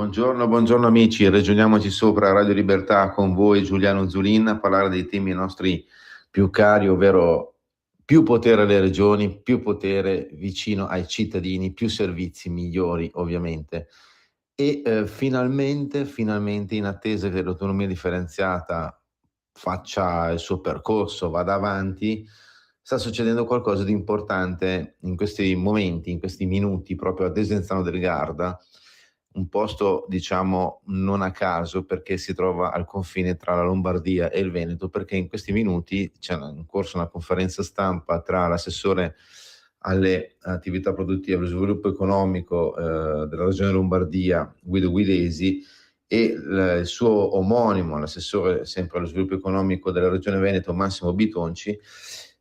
Buongiorno amici, ragioniamoci sopra Radio Libertà con voi Giuliano Zulin a parlare dei temi nostri più cari, ovvero più potere alle regioni, più potere vicino ai cittadini, più servizi migliori ovviamente. E finalmente in attesa che l'autonomia differenziata faccia il suo percorso, vada avanti, sta succedendo qualcosa di importante in questi momenti, in questi minuti, proprio a Desenzano del Garda, un posto diciamo non a caso perché si trova al confine tra la Lombardia e il Veneto, perché in questi minuti c'è in corso una conferenza stampa tra l'assessore alle attività produttive e allo sviluppo economico della regione Lombardia, Guido Guidesi, e il suo omonimo, l'assessore sempre allo sviluppo economico della regione Veneto, Massimo Bitonci,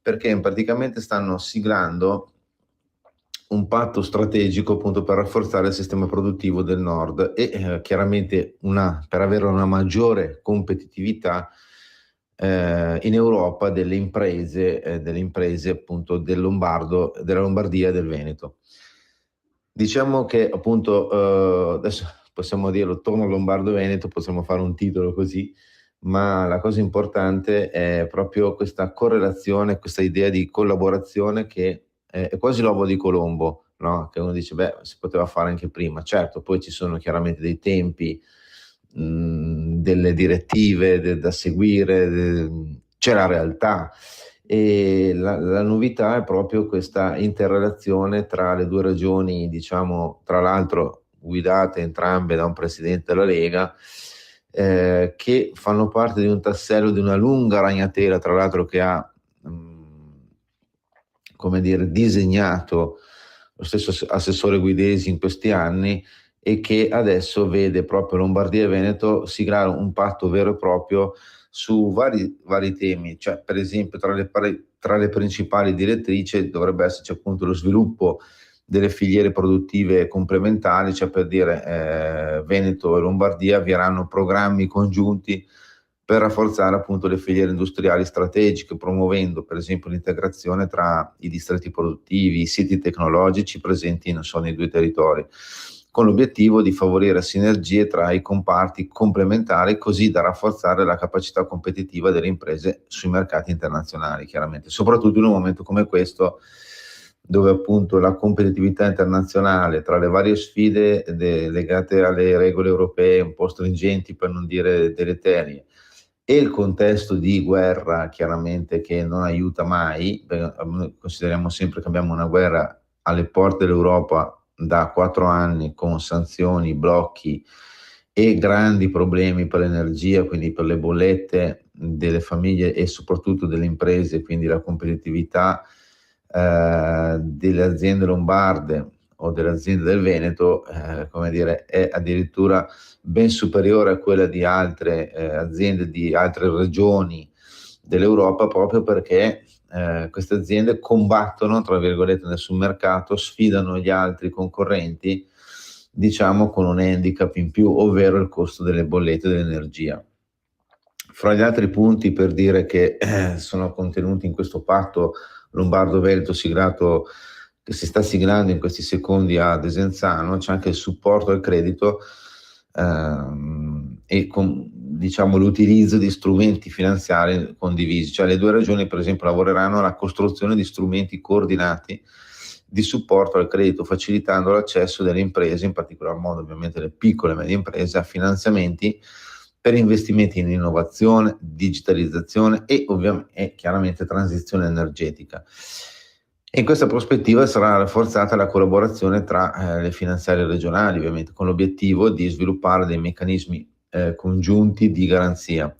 perché praticamente stanno siglando un patto strategico appunto per rafforzare il sistema produttivo del nord e chiaramente per avere una maggiore competitività in Europa delle imprese appunto della Lombardia e del Veneto. Diciamo che appunto adesso possiamo dirlo, torno Lombardo-Veneto, possiamo fare un titolo così, ma la cosa importante è proprio questa correlazione, questa idea di collaborazione che è quasi l'uovo di Colombo, no? Che uno dice, beh, si poteva fare anche prima. Certo, poi ci sono chiaramente dei tempi, delle direttive da seguire, c'è la realtà. E la novità è proprio questa interrelazione tra le due regioni, diciamo, tra l'altro guidate entrambe da un presidente della Lega, che fanno parte di un tassello di una lunga ragnatela, tra l'altro che ha come dire, disegnato lo stesso assessore Guidesi in questi anni e che adesso vede proprio Lombardia e Veneto siglare un patto vero e proprio su vari temi, cioè per esempio tra le principali direttrici dovrebbe esserci appunto lo sviluppo delle filiere produttive complementari, cioè per dire Veneto e Lombardia avvieranno programmi congiunti per rafforzare appunto le filiere industriali strategiche, promuovendo per esempio l'integrazione tra i distretti produttivi, i siti tecnologici presenti non solo nei due territori, con l'obiettivo di favorire sinergie tra i comparti complementari così da rafforzare la capacità competitiva delle imprese sui mercati internazionali, chiaramente, soprattutto in un momento come questo dove appunto la competitività internazionale tra le varie sfide legate alle regole europee un po' stringenti per non dire deleterie e il contesto di guerra chiaramente che non aiuta mai, noi consideriamo sempre che abbiamo una guerra alle porte dell'Europa da 4 anni con sanzioni, blocchi e grandi problemi per l'energia, quindi per le bollette delle famiglie e soprattutto delle imprese, quindi la competitività delle aziende lombarde o delle aziende del Veneto, come dire, è addirittura ben superiore a quella di altre aziende di altre regioni dell'Europa, proprio perché queste aziende combattono, tra virgolette, sul mercato, sfidano gli altri concorrenti, diciamo con un handicap in più, ovvero il costo delle bollette dell'energia. Fra gli altri punti per dire che sono contenuti in questo patto Lombardo-Veneto siglato, che si sta siglando in questi secondi a Desenzano, c'è anche il supporto al credito e diciamo l'utilizzo di strumenti finanziari condivisi, cioè le due regioni per esempio lavoreranno alla costruzione di strumenti coordinati di supporto al credito, facilitando l'accesso delle imprese, in particolar modo ovviamente le piccole e medie imprese, a finanziamenti per investimenti in innovazione, digitalizzazione e ovviamente chiaramente transizione energetica. E in questa prospettiva sarà rafforzata la collaborazione tra le finanziarie regionali, ovviamente con l'obiettivo di sviluppare dei meccanismi congiunti di garanzia,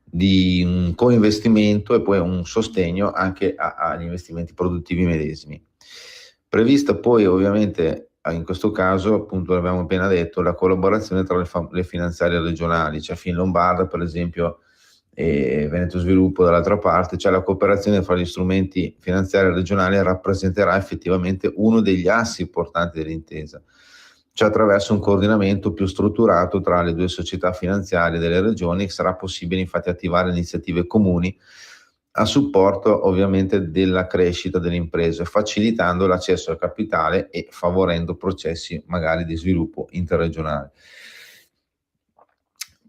di un coinvestimento e poi un sostegno anche agli investimenti produttivi medesimi. Prevista poi ovviamente in questo caso, appunto l'abbiamo appena detto, la collaborazione tra le finanziarie regionali, cioè Finlombarda per esempio e Veneto Sviluppo dall'altra parte, cioè la cooperazione fra gli strumenti finanziari regionali rappresenterà effettivamente uno degli assi importanti dell'intesa, cioè attraverso un coordinamento più strutturato tra le due società finanziarie delle regioni sarà possibile infatti attivare iniziative comuni a supporto ovviamente della crescita delle imprese, facilitando l'accesso al capitale e favorendo processi magari di sviluppo interregionale.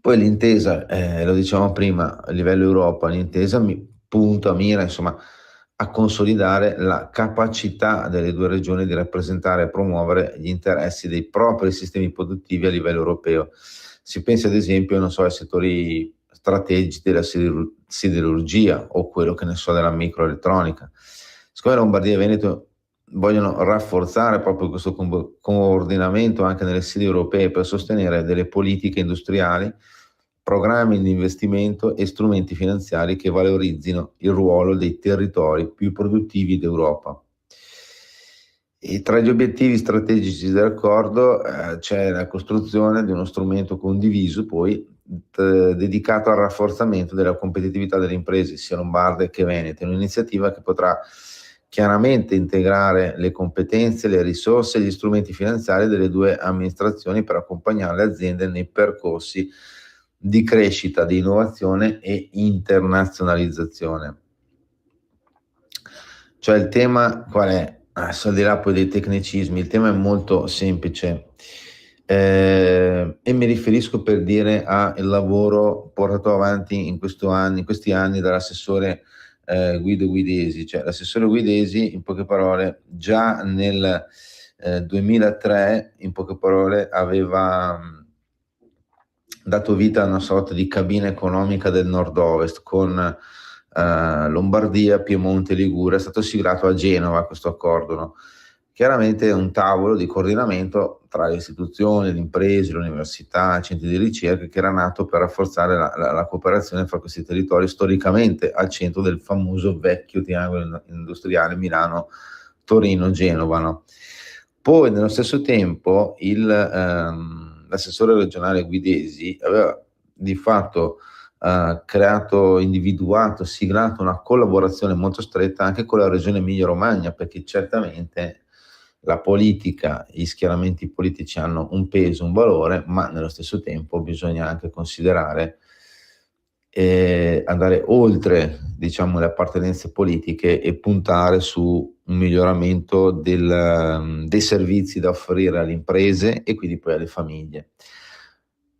Poi l'intesa, lo dicevamo prima, a livello Europa, l'intesa mira insomma a consolidare la capacità delle due regioni di rappresentare e promuovere gli interessi dei propri sistemi produttivi a livello europeo. Si pensa ad esempio, non so, ai settori strategici della siderurgia o quello che ne so della microelettronica. Siccome Lombardia e Veneto vogliono rafforzare proprio questo coordinamento anche nelle sedi europee per sostenere delle politiche industriali, programmi di investimento e strumenti finanziari che valorizzino il ruolo dei territori più produttivi d'Europa. E tra gli obiettivi strategici dell'accordo c'è la costruzione di uno strumento condiviso poi dedicato al rafforzamento della competitività delle imprese sia lombarde che venete, un'iniziativa che potrà chiaramente integrare le competenze, le risorse e gli strumenti finanziari delle due amministrazioni per accompagnare le aziende nei percorsi di crescita, di innovazione e internazionalizzazione. Cioè il tema qual è? Al di là poi dei tecnicismi, il tema è molto semplice e mi riferisco per dire al lavoro portato avanti in questi anni dall'assessore Guido Guidesi. Cioè l'assessore Guidesi, in poche parole, già nel 2003, in poche parole, aveva dato vita a una sorta di cabina economica del nord-ovest con Lombardia, Piemonte, Liguria. È stato siglato a Genova questo accordo, no? Chiaramente è un tavolo di coordinamento tra le istituzioni, le imprese, le università, i centri di ricerca, che era nato per rafforzare la cooperazione fra questi territori, storicamente al centro del famoso vecchio triangolo industriale Milano-Torino-Genova, no? Poi nello stesso tempo l'assessore regionale Guidesi aveva di fatto individuato, siglato una collaborazione molto stretta anche con la regione Emilia-Romagna, perché certamente la politica, gli schieramenti politici hanno un peso, un valore, ma nello stesso tempo bisogna anche considerare andare oltre, diciamo, le appartenenze politiche e puntare su un miglioramento dei servizi da offrire alle imprese e quindi poi alle famiglie.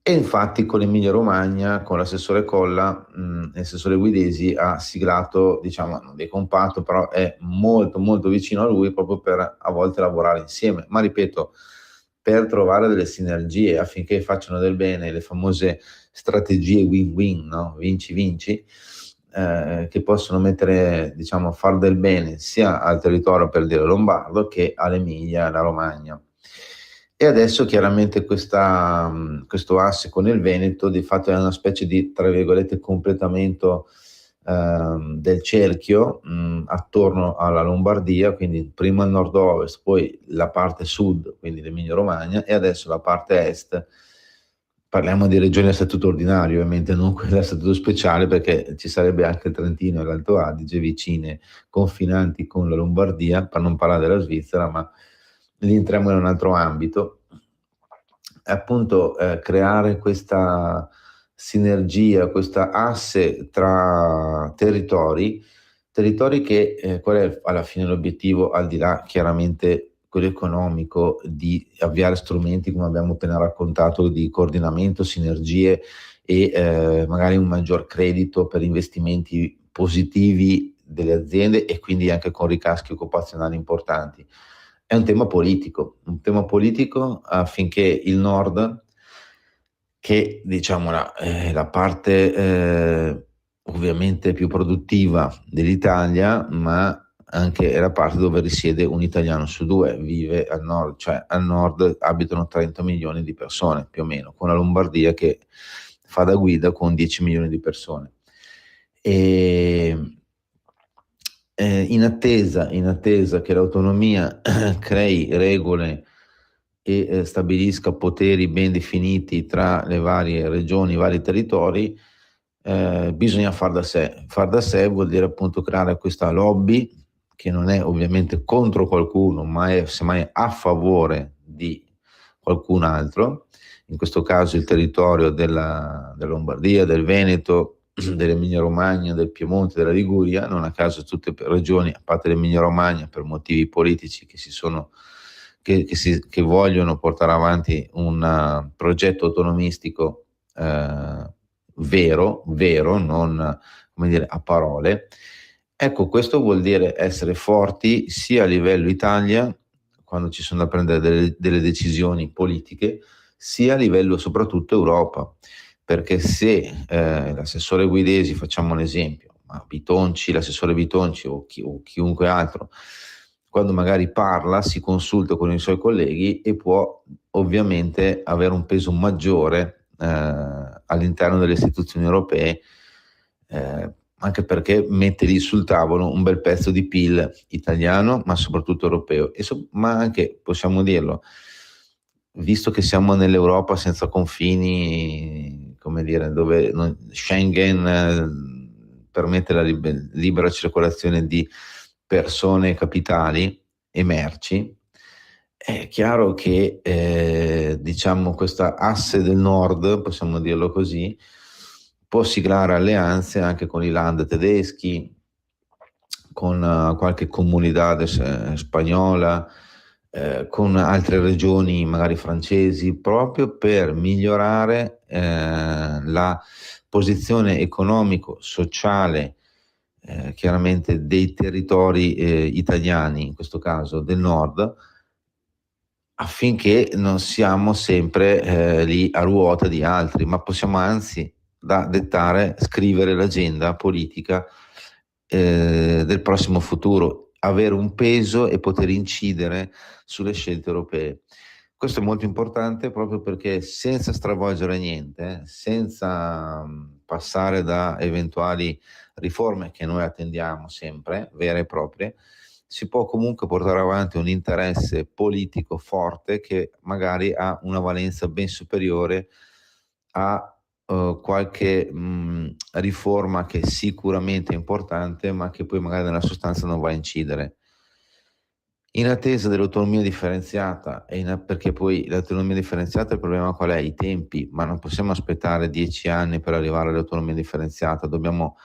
E infatti con l'Emilia Romagna, con l'assessore Colla, l'assessore Guidesi ha siglato, diciamo, non dico un patto, però è molto molto vicino a lui proprio per a volte lavorare insieme, ma ripeto, per trovare delle sinergie affinché facciano del bene, le famose strategie win-win, no? Vinci-vinci, che possono mettere, diciamo, far del bene sia al territorio, per dire lombardo, che all'Emilia e alla Romagna. E adesso chiaramente questo asse con il Veneto di fatto è una specie di, tra virgolette, completamento del cerchio attorno alla Lombardia, quindi prima il nord-ovest, poi la parte sud, quindi l'Emilia Romagna, e adesso la parte est. Parliamo di regioni a statuto ordinario, ovviamente non quella a statuto speciale, perché ci sarebbe anche il Trentino e l'Alto Adige vicine, confinanti con la Lombardia, per non parlare della Svizzera, ma lì entriamo in un altro ambito. Appunto creare questa sinergia, questa asse tra territori che qual è alla fine l'obiettivo, al di là chiaramente quello economico, di avviare strumenti, come abbiamo appena raccontato, di coordinamento, sinergie e magari un maggior credito per investimenti positivi delle aziende e quindi anche con ricaschi occupazionali importanti. È un tema politico affinché il nord, che diciamo la parte ovviamente più produttiva dell'Italia, ma anche è la parte dove risiede un italiano su due, vive al nord, cioè al nord abitano 30 milioni di persone più o meno, con la Lombardia che fa da guida con 10 milioni di persone. E in attesa che l'autonomia crei regole e stabilisca poteri ben definiti tra le varie regioni, i vari territori, bisogna far da sé. Far da sé vuol dire appunto creare questa lobby che non è ovviamente contro qualcuno, ma è semmai a favore di qualcun altro, in questo caso il territorio della Lombardia, del Veneto dell'Emilia Romagna, del Piemonte, della Liguria, non a caso tutte regioni, a parte l'Emilia Romagna, per motivi politici che vogliono portare avanti un progetto autonomistico vero, non come dire a parole. Ecco, questo vuol dire essere forti sia a livello Italia, quando ci sono da prendere delle decisioni politiche, sia a livello soprattutto Europa, perché se l'assessore Guidesi, facciamo un esempio, ma Bitonci, l'assessore Bitonci o chiunque altro, quando magari parla si consulta con i suoi colleghi e può ovviamente avere un peso maggiore all'interno delle istituzioni europee, anche perché mette lì sul tavolo un bel pezzo di PIL italiano, ma soprattutto europeo, ma anche, possiamo dirlo, visto che siamo nell'Europa senza confini, come dire, dove Schengen permette la libera circolazione di persone, capitali e merci, è chiaro che diciamo questa asse del nord, possiamo dirlo così, può siglare alleanze anche con i land tedeschi, con qualche comunità spagnola, con altre regioni magari francesi, proprio per migliorare la posizione economico-sociale chiaramente dei territori italiani, in questo caso del nord, affinché non siamo sempre lì a ruota di altri, ma possiamo anzi dettare, scrivere l'agenda politica del prossimo futuro, avere un peso e poter incidere sulle scelte europee. Questo è molto importante proprio perché senza stravolgere niente, senza passare da eventuali riforme che noi attendiamo sempre, vere e proprie, si può comunque portare avanti un interesse politico forte che magari ha una valenza ben superiore a qualche riforma che sicuramente è importante, ma che poi magari nella sostanza non va a incidere. In attesa dell'autonomia differenziata, perché poi l'autonomia differenziata il problema qual è? I tempi, ma non possiamo aspettare 10 anni per arrivare all'autonomia differenziata, dobbiamo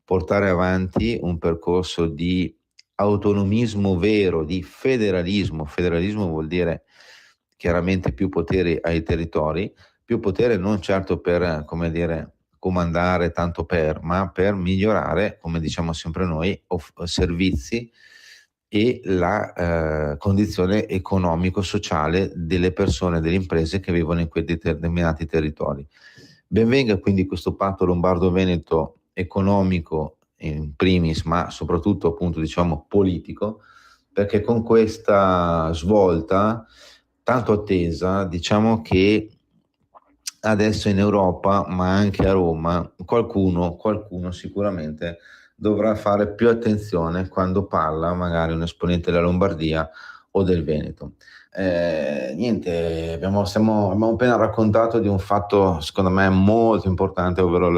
portare avanti un percorso di autonomismo vero, di federalismo. Federalismo vuol dire chiaramente più potere ai territori, più potere non certo per, come dire, comandare tanto per, ma per migliorare, come diciamo sempre noi, servizi e la condizione economico-sociale delle persone, delle imprese che vivono in quei determinati territori. Benvenga quindi questo patto lombardo-veneto economico in primis, ma soprattutto appunto diciamo politico, perché con questa svolta tanto attesa, diciamo che adesso in Europa, ma anche a Roma, qualcuno sicuramente dovrà fare più attenzione quando parla magari un esponente della Lombardia o del Veneto. Niente, abbiamo appena raccontato di un fatto secondo me molto importante, ovvero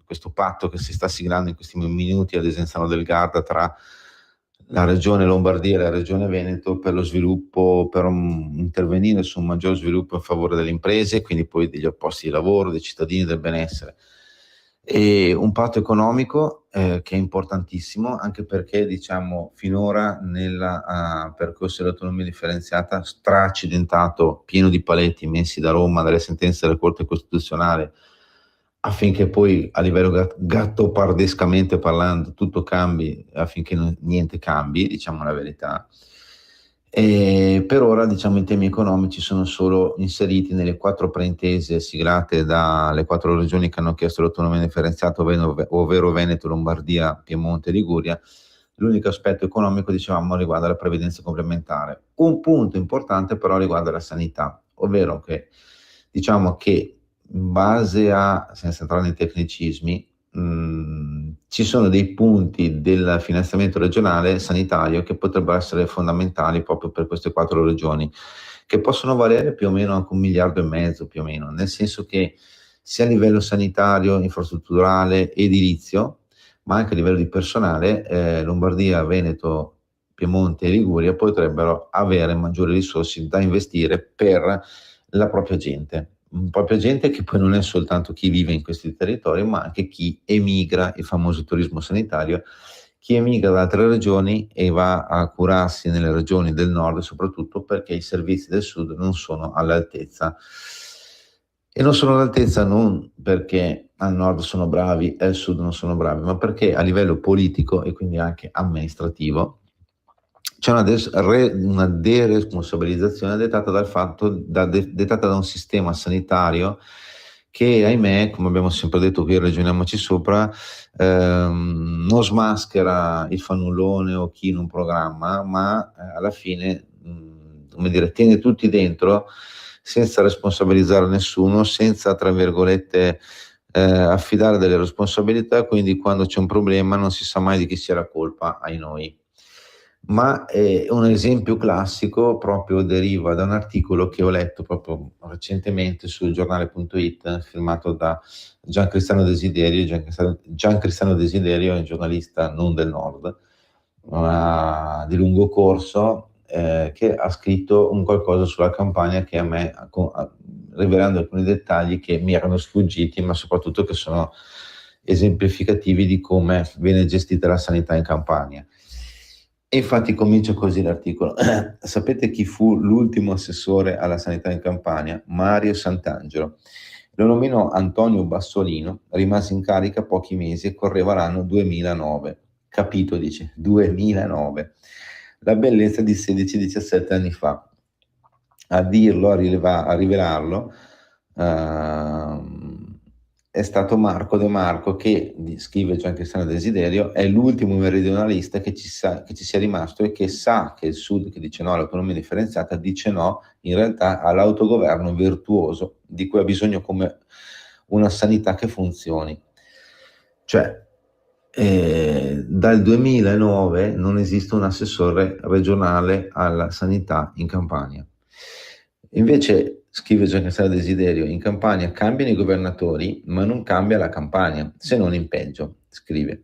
questo patto che si sta siglando in questi minuti a Desenzano del Garda tra la regione Lombardia e la regione Veneto per lo sviluppo, per intervenire su un maggior sviluppo in favore delle imprese, quindi poi degli posti di lavoro, dei cittadini, del benessere. E un patto economico che è importantissimo, anche perché diciamo finora nel percorso dell'autonomia differenziata straccidentato, pieno di paletti messi da Roma, dalle sentenze della Corte Costituzionale, affinché poi a livello gattopardescamente parlando tutto cambi, affinché niente cambi, diciamo la verità. E per ora diciamo i temi economici sono solo inseriti nelle 4 preintese siglate dalle 4 regioni che hanno chiesto l'autonomia differenziata, ovvero Veneto, Lombardia, Piemonte e Liguria. L'unico aspetto economico, dicevamo, riguarda la previdenza complementare. Un punto importante però riguarda la sanità, ovvero che diciamo che in base a, senza entrare nei tecnicismi, ci sono dei punti del finanziamento regionale sanitario che potrebbero essere fondamentali proprio per queste 4 regioni, che possono valere più o meno anche 1,5 miliardi più o meno, nel senso che sia a livello sanitario, infrastrutturale, edilizio, ma anche a livello di personale, Lombardia, Veneto, Piemonte e Liguria potrebbero avere maggiori risorse da investire per la propria gente. propria gente che poi non è soltanto chi vive in questi territori, ma anche chi emigra, il famoso turismo sanitario, chi emigra da altre regioni e va a curarsi nelle regioni del nord, soprattutto perché i servizi del sud non sono all'altezza. E non sono all'altezza non perché al nord sono bravi e al sud non sono bravi, ma perché a livello politico e quindi anche amministrativo c'è una deresponsabilizzazione dettata dal fatto, dettata da un sistema sanitario che, ahimè, come abbiamo sempre detto qui, ragioniamoci sopra, non smaschera il fannullone o chi in un programma, ma alla fine, come dire, tiene tutti dentro senza responsabilizzare nessuno, senza, tra virgolette, affidare delle responsabilità, quindi quando c'è un problema non si sa mai di chi sia la colpa, ai noi. Ma un esempio classico proprio deriva da un articolo che ho letto proprio recentemente sul giornale.it, firmato da Gian Cristiano Desiderio. Gian Cristiano Desiderio è un giornalista non del nord, ma di lungo corso, che ha scritto un qualcosa sulla campagna che a me, rivelando alcuni dettagli che mi erano sfuggiti, ma soprattutto che sono esemplificativi di come viene gestita la sanità in Campania. E infatti comincia così l'articolo. Sapete chi fu l'ultimo assessore alla sanità in Campania? Mario Sant'Angelo. Lo nominò Antonio Bassolino, rimase in carica pochi mesi e correva l'anno 2009. Capito, dice, 2009. La bellezza di 16-17 anni fa. A dirlo, a rivelarlo, è stato Marco De Marco che, scrive Gian Cristiano Desiderio, è l'ultimo meridionalista che ci sia rimasto e che sa che il Sud, che dice no all'autonomia differenziata, dice no in realtà all'autogoverno virtuoso di cui ha bisogno come una sanità che funzioni. Cioè, dal 2009 non esiste un assessore regionale alla sanità in Campania. Invece, scrive Gian Cristiano Desiderio, in Campania cambiano i governatori, ma non cambia la Campania, se non in peggio, scrive.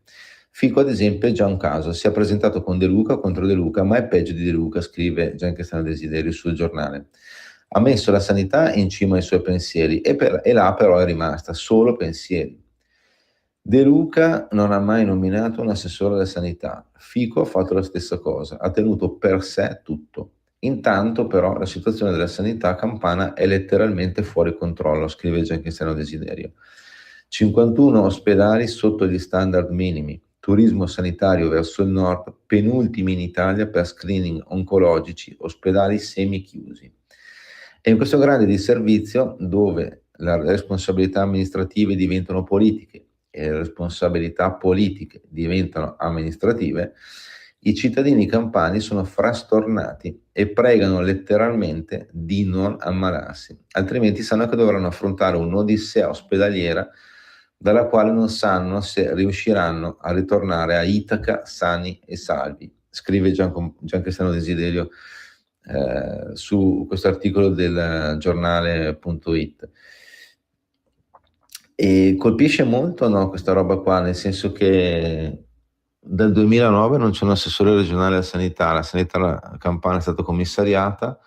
Fico, ad esempio, è già un caso, si è presentato con De Luca contro De Luca, ma è peggio di De Luca, scrive Gian Cristiano Desiderio sul giornale. Ha messo la sanità in cima ai suoi pensieri e là però è rimasta, solo pensieri. De Luca non ha mai nominato un assessore alla sanità, Fico ha fatto la stessa cosa, ha tenuto per sé tutto. Intanto però la situazione della sanità campana è letteralmente fuori controllo, scrive Gian Cristiano Desiderio. 51 ospedali sotto gli standard minimi, turismo sanitario verso il nord, penultimi in Italia per screening oncologici, ospedali semi-chiusi. E in questo grande disservizio, dove le responsabilità amministrative diventano politiche e le responsabilità politiche diventano amministrative, i cittadini campani sono frastornati e pregano letteralmente di non ammalarsi, altrimenti sanno che dovranno affrontare un'odissea ospedaliera dalla quale non sanno se riusciranno a ritornare a Itaca sani e salvi, scrive Gian Cristiano Desiderio su questo articolo del giornale.it. E colpisce molto, no, questa roba qua, nel senso che dal 2009 non c'è un assessore regionale alla sanità, la sanità campana è stata commissariata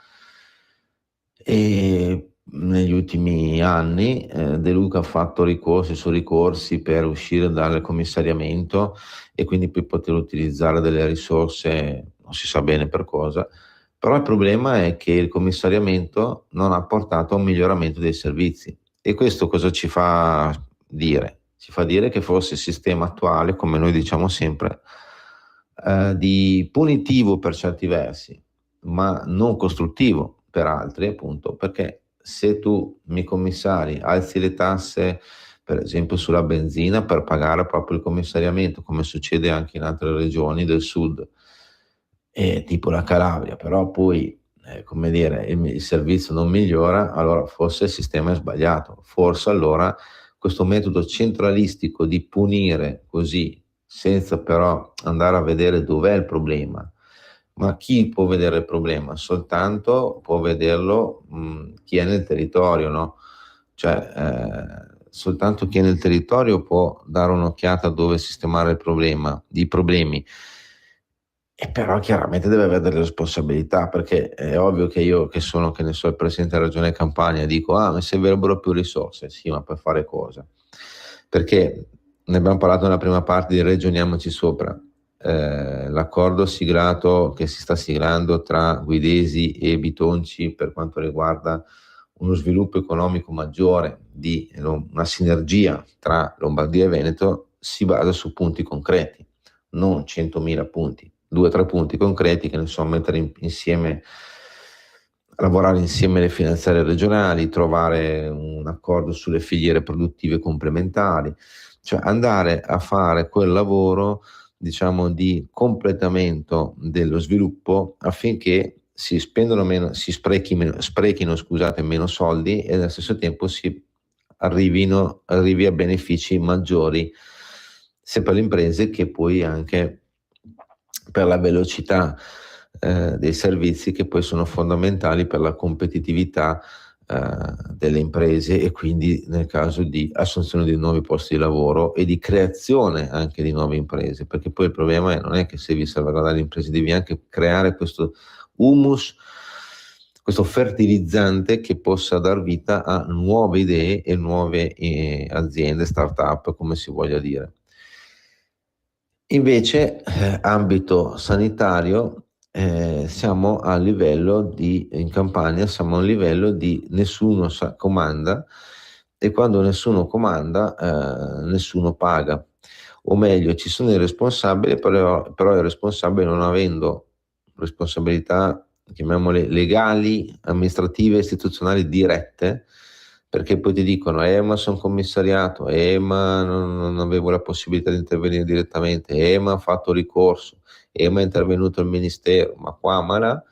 e negli ultimi anni De Luca ha fatto ricorsi su ricorsi per uscire dal commissariamento e quindi per poter utilizzare delle risorse, non si sa bene per cosa, però il problema è che il commissariamento non ha portato a un miglioramento dei servizi. E questo cosa ci fa dire? Ci fa dire che forse il sistema attuale, come noi diciamo sempre, di punitivo per certi versi, ma non costruttivo per altri, appunto, perché se tu mi commissari, alzi le tasse, per esempio sulla benzina, per pagare proprio il commissariamento, come succede anche in altre regioni del sud, tipo la Calabria, però poi come dire, il servizio non migliora, allora forse il sistema è sbagliato, forse allora questo metodo centralistico di punire così, senza però andare a vedere dov'è il problema. Ma chi può vedere il problema? Soltanto può vederlo chi è nel territorio, no? Cioè, soltanto chi è nel territorio può dare un'occhiata dove sistemare i problemi. E però chiaramente deve avere delle responsabilità, perché è ovvio che io, che sono, che ne so, il presidente della Regione Campania, dico, mi servirebbero più risorse. Sì, ma per fare cosa? Perché ne abbiamo parlato nella prima parte di Regioniamoci Sopra. L'accordo siglato, che si sta siglando tra Guidesi e Bitonci per quanto riguarda uno sviluppo economico maggiore, di una sinergia tra Lombardia e Veneto, si basa su punti concreti, non 100.000 punti, 2 o 3 punti concreti, che ne so, mettere insieme, lavorare insieme le finanziarie regionali, trovare un accordo sulle filiere produttive complementari, cioè andare a fare quel lavoro, diciamo, di completamento dello sviluppo, affinché si spendano meno, si sprechino, scusate, meno soldi, e allo stesso tempo si arrivi a benefici maggiori sia per le imprese che poi anche per la velocità dei servizi, che poi sono fondamentali per la competitività delle imprese, e quindi nel caso di assunzione di nuovi posti di lavoro e di creazione anche di nuove imprese, perché poi il problema non è che se devi salvaguardare le imprese, devi anche creare questo humus, questo fertilizzante che possa dar vita a nuove idee e nuove aziende, start-up, come si voglia dire. Invece, ambito sanitario, siamo a livello di, in Campania siamo a un livello di nessuno comanda, e quando nessuno comanda, nessuno paga. O meglio, ci sono i responsabili, però i responsabili, non avendo responsabilità, chiamiamole legali, amministrative, istituzionali dirette, perché poi ti dicono, ma sono commissariato, ma non avevo la possibilità di intervenire direttamente, ma ho fatto ricorso, ma è intervenuto il ministero, ma qua, ma là.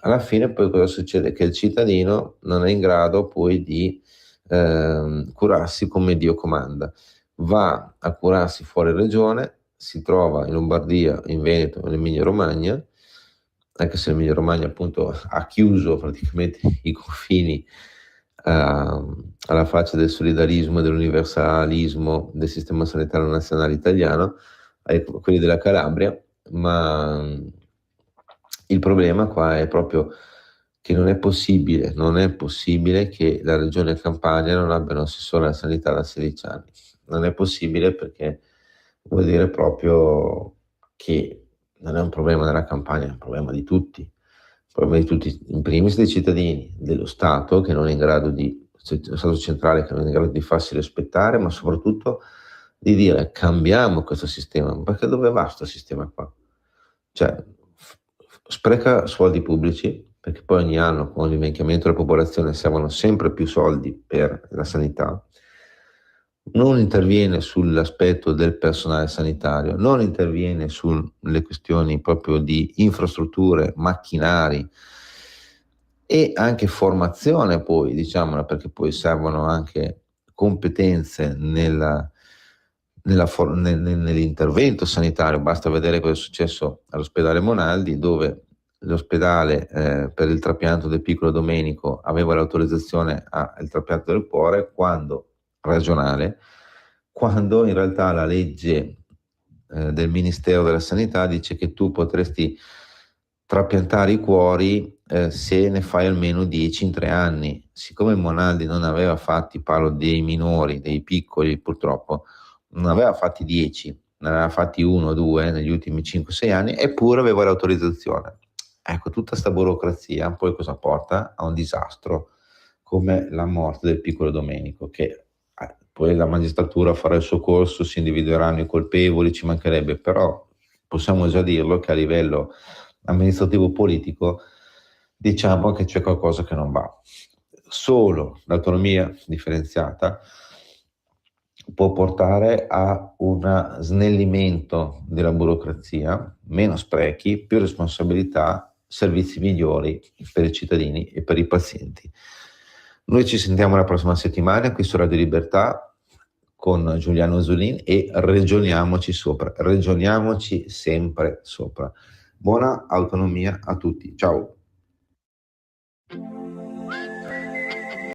Alla fine poi cosa succede? Che il cittadino non è in grado poi di curarsi come Dio comanda. Va a curarsi fuori regione, si trova in Lombardia, in Veneto, in Emilia Romagna, anche se l'Emilia Romagna appunto ha chiuso praticamente i confini alla faccia del solidarismo e dell'universalismo del sistema sanitario nazionale italiano, ai quelli della Calabria, ma il problema qua è proprio che non è possibile che la regione Campania non abbia un assessore alla sanità da 16 anni. Non è possibile, perché vuol dire proprio che non è un problema della Campania, è un problema di tutti. Problema di tutti, in primis dei cittadini, dello Stato che non è in grado lo Stato centrale che non è in grado di farsi rispettare, ma soprattutto di dire cambiamo questo sistema, perché dove va questo sistema qua? Cioè, spreca soldi pubblici, perché poi ogni anno con l'invecchiamento della popolazione servono sempre più soldi per la sanità, non interviene sull'aspetto del personale sanitario, non interviene sulle questioni proprio di infrastrutture, macchinari e anche formazione, poi diciamola, perché poi servono anche competenze nell'intervento sanitario. Basta vedere cosa è successo all'ospedale Monaldi, dove l'ospedale per il trapianto del piccolo Domenico aveva l'autorizzazione al trapianto del cuore regionale, quando in realtà la legge del Ministero della Sanità dice che tu potresti trapiantare i cuori se ne fai almeno 10 in 3 anni. Siccome Monaldi non aveva fatti, parlo dei minori, dei piccoli purtroppo, non aveva fatti 10, ne aveva fatti 1 o 2 negli ultimi 5-6 anni, eppure aveva l'autorizzazione. Ecco, tutta sta burocrazia poi cosa porta? A un disastro come la morte del piccolo Domenico, che poi la magistratura farà il suo corso, si individueranno i colpevoli, ci mancherebbe, però possiamo già dirlo che a livello amministrativo politico diciamo che c'è qualcosa che non va. Solo l'autonomia differenziata può portare a un snellimento della burocrazia, meno sprechi, più responsabilità, servizi migliori per i cittadini e per i pazienti. Noi ci sentiamo la prossima settimana qui su Radio Libertà con Giuliano Zulin e ragioniamoci sopra, ragioniamoci sempre sopra. Buona autonomia a tutti, ciao!